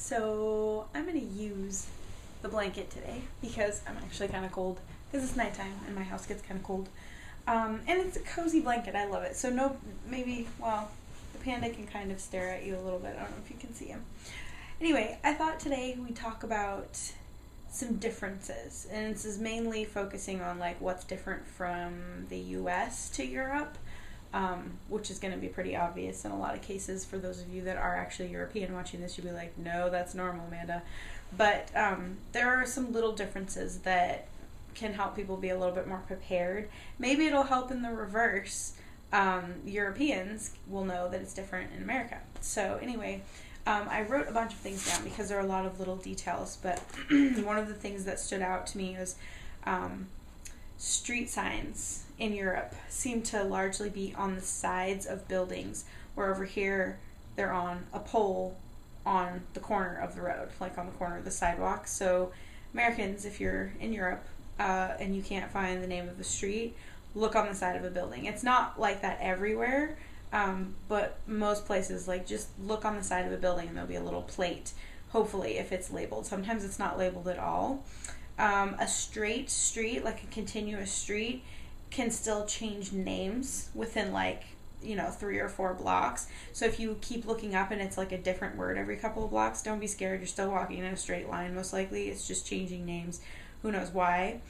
So I'm going to use the blanket today because I'm actually kind of cold because it's nighttime and my house gets kind of cold. And it's a cozy blanket. I love it. So the panda can kind of stare at you a little bit. I don't know if you can see him. Anyway, I thought today we'd talk about some differences. And this is mainly focusing on like what's different from the US to Europe. Which is going to be pretty obvious in a lot of cases. For those of you that are actually European watching this, you'll be like, no, that's normal, Amanda. But there are some little differences that can help people be a little bit more prepared. Maybe it'll help in the reverse. Europeans will know that it's different in America. So anyway, I wrote a bunch of things down because there are a lot of little details, but one of the things that stood out to me was street signs in Europe seem to largely be on the sides of buildings, where over here they're on a pole on the corner of the road, like on the corner of the sidewalk. So Americans, if you're in Europe and you can't find the name of the street, look on the side of a building. It's not like that everywhere, but most places, like, just look on the side of a building and there'll be a little plate, hopefully, if it's labeled. Sometimes it's not labeled at all. A straight street, like a continuous street, can still change names within 3 or 4 blocks. So if you keep looking up and it's like a different word every couple of blocks, don't be scared. You're still walking in a straight line, most likely. It's just changing names. Who knows why?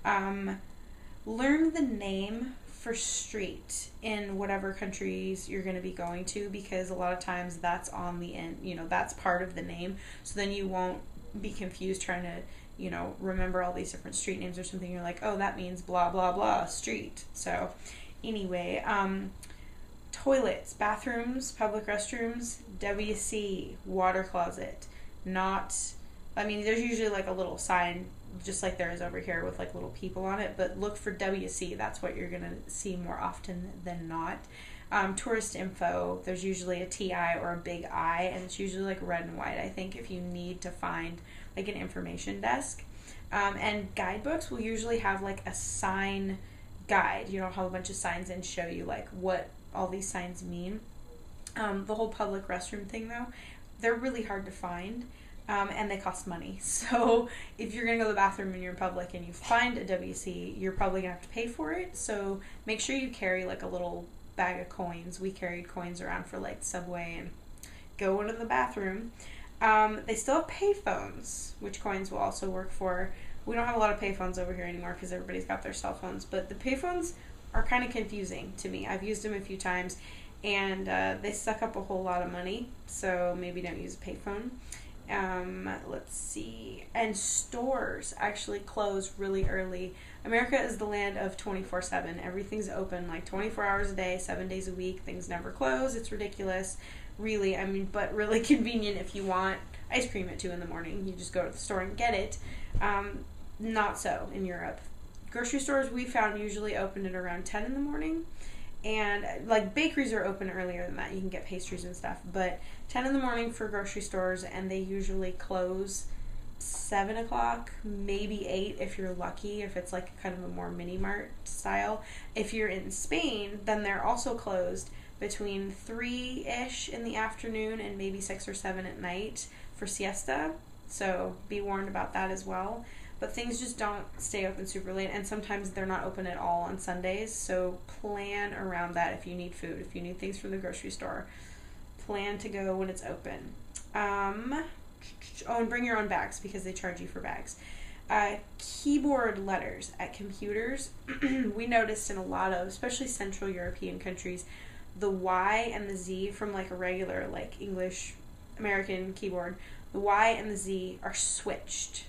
Learn the name for street in whatever countries you're going to be going to, because a lot of times that's on the end, that's part of the name. So then you won't be confused trying to remember all these different street names or something. You're like, oh, that means blah, blah, blah, street. So anyway, toilets, bathrooms, public restrooms, WC, water closet. There's usually like a little sign, just like there is over here with like little people on it, but look for WC. That's what you're going to see more often than not. Tourist info, there's usually a TI or a big I, and it's usually like red and white, I think, if you need to find like an information desk. And guidebooks will usually have like a sign guide. Have a bunch of signs and show you like what all these signs mean. The whole public restroom thing, though, they're really hard to find, and they cost money. So if you're going to go to the bathroom and you're in public and you find a WC, you're probably going to have to pay for it. So make sure you carry like a little bag of coins. We carried coins around for like Subway and go into the bathroom. They still have payphones, which coins will also work for. We don't have a lot of payphones over here anymore because everybody's got their cell phones, but the payphones are kind of confusing to me. I've used them a few times, and they suck up a whole lot of money, so maybe don't use a payphone. Let's see. And stores actually close really early. America is the land of 24/7. Everything's open like 24 hours a day, 7 days a week. Things never close. It's ridiculous. Really, but really convenient if you want ice cream at 2 in the morning. You just go to the store and get it. Not so in Europe. Grocery stores, we found, usually open at around 10 in the morning. And like bakeries are open earlier than that. You can get pastries and stuff. But 10 in the morning for grocery stores, and they usually close 7 o'clock, maybe 8 if you're lucky, if it's like kind of a more mini mart style. If you're in Spain, then they're also closed between 3-ish in the afternoon and maybe 6 or 7 at night for siesta. So be warned about that as well. But things just don't stay open super late, and sometimes they're not open at all on Sundays. So plan around that if you need food, if you need things from the grocery store. Plan to go when it's open. And bring your own bags because they charge you for bags. Keyboard letters at computers. We noticed in a lot of, especially Central European countries, the Y and the Z from like a regular like English American keyboard, the Y and the Z are switched.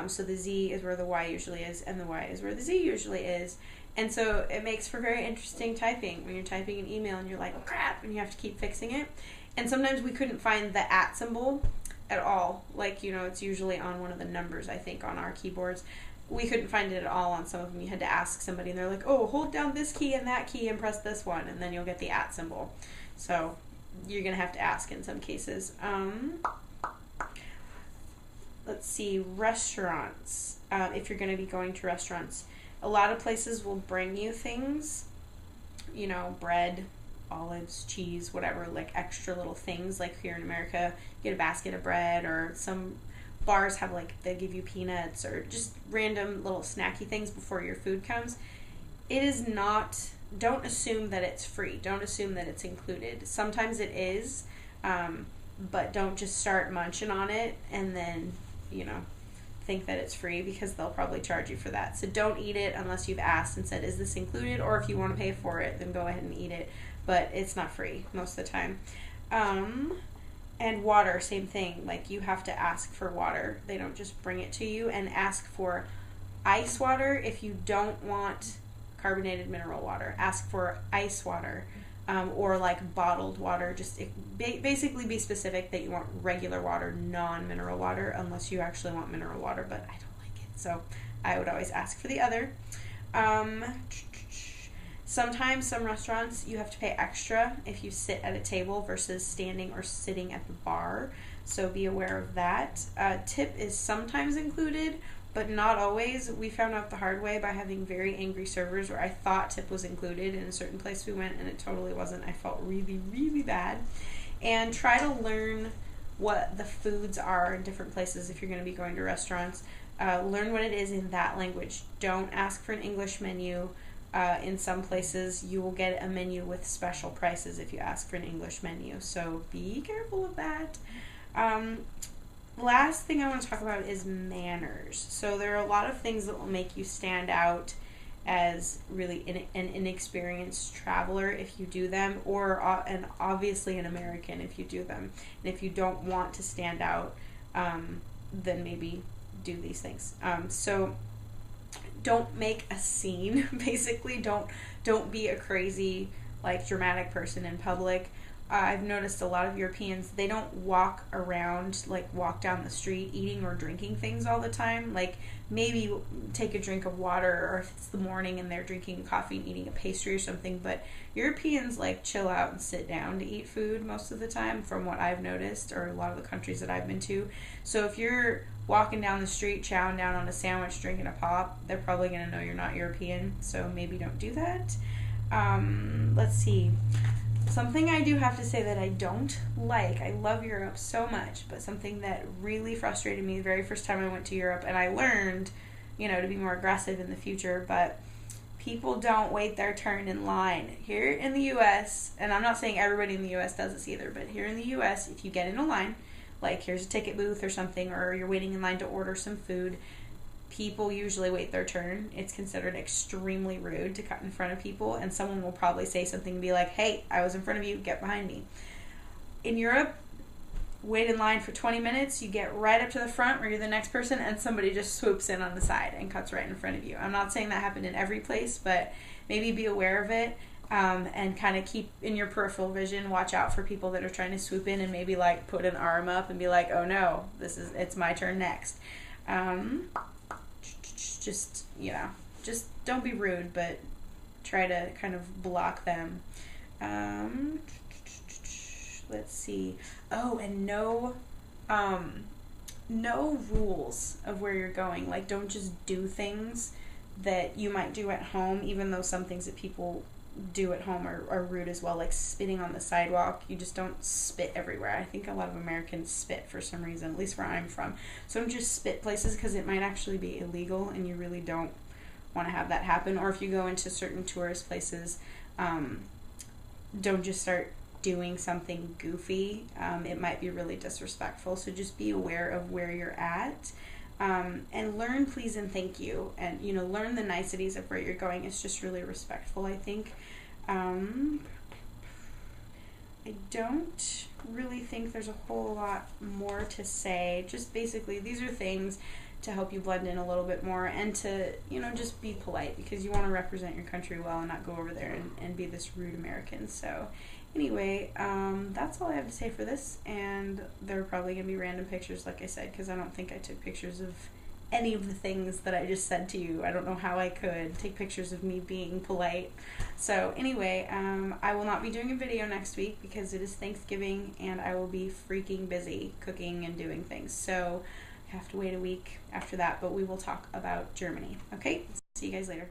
So the Z is where the Y usually is, and the Y is where the Z usually is. And so it makes for very interesting typing when you're typing an email and you're like, oh, crap, and you have to keep fixing it. And sometimes we couldn't find the at symbol at all. Like, it's usually on one of the numbers, I think, on our keyboards. We couldn't find it at all on some of them. You had to ask somebody, and they're like, oh, hold down this key and that key and press this one, and then you'll get the at symbol. So you're going to have to ask in some cases. Let's see, restaurants. If you're going to be going to restaurants, a lot of places will bring you things, bread, olives, cheese, whatever, like extra little things. Like here in America, you get a basket of bread, or some bars have like, they give you peanuts or just random little snacky things before your food comes. It is not, don't assume that it's free. Don't assume that it's included. Sometimes it is, but don't just start munching on it and then, you know, think that it's free, because they'll probably charge you for that. So don't eat it unless you've asked and said, is this included? Or if you want to pay for it, then go ahead and eat it. But it's not free most of the time. And water, same thing. Like, you have to ask for water. They don't just bring it to you. And ask for ice water if you don't want carbonated mineral water. Ask for ice water. Or like bottled water. Just basically be specific that you want regular water, non-mineral water, unless you actually want mineral water, but I don't like it. So I would always ask for the other. Sometimes some restaurants you have to pay extra if you sit at a table versus standing or sitting at the bar. So be aware of that. Tip is sometimes included, but not always. We found out the hard way by having very angry servers where I thought tip was included in a certain place we went, and it totally wasn't. I felt really, really bad. And try to learn what the foods are in different places if you're going to be going to restaurants. Learn what it is in that language. Don't ask for an English menu. In some places, you will get a menu with special prices if you ask for an English menu. So be careful of that. Last thing I want to talk about is manners. So there are a lot of things that will make you stand out as really an inexperienced traveler if you do them, or and obviously an American if you do them. And if you don't want to stand out, then maybe do these things. So don't make a scene. Basically, don't be a crazy, like, dramatic person in public. I've noticed a lot of Europeans, they don't walk around, like walk down the street eating or drinking things all the time. Like, maybe take a drink of water, or if it's the morning and they're drinking coffee and eating a pastry or something. But Europeans like chill out and sit down to eat food most of the time, from what I've noticed, or a lot of the countries that I've been to. So if you're walking down the street chowing down on a sandwich drinking a pop, they're probably going to know you're not European. So maybe don't do that. Let's see. Something I do have to say that I don't like, I love Europe so much, but something that really frustrated me the very first time I went to Europe, and I learned, you know, to be more aggressive in the future, but people don't wait their turn in line. Here in the U.S., and I'm not saying everybody in the U.S. does this either, but here in the U.S., if you get in a line, like here's a ticket booth or something, or you're waiting in line to order some food, people usually wait their turn. It's considered extremely rude to cut in front of people, and someone will probably say something and be like, hey, I was in front of you, get behind me. In Europe, wait in line for 20 minutes, you get right up to the front where you're the next person, and somebody just swoops in on the side and cuts right in front of you. I'm not saying that happened in every place, but maybe be aware of it, and kind of keep in your peripheral vision, watch out for people that are trying to swoop in and maybe like put an arm up and be like, oh no, it's my turn next. Just, you know, just don't be rude, but try to kind of block them. Let's see. Oh, and no rules of where you're going. Like, don't just do things that you might do at home, even though some things that people do at home are rude as well, like spitting on the sidewalk. You just don't spit everywhere. I think a lot of Americans spit for some reason, at least where I'm from. So don't just spit places, because it might actually be illegal, and you really don't want to have that happen. Or if you go into certain tourist places, don't just start doing something goofy. It might be really disrespectful. So just be aware of where you're at. And learn please and thank you, and you know, learn the niceties of where you're going. It's just really respectful, I think. I don't really think there's a whole lot more to say. Just basically, these are things to help you blend in a little bit more, and to, you know, just be polite, because you want to represent your country well and not go over there and be this rude American. So anyway, that's all I have to say for this, and there are probably going to be random pictures, like I said, because I don't think I took pictures of any of the things that I just said to you. I don't know how I could take pictures of me being polite. So anyway, I will not be doing a video next week because it is Thanksgiving, and I will be freaking busy cooking and doing things. So I have to wait a week after that, but we will talk about Germany. Okay? See you guys later.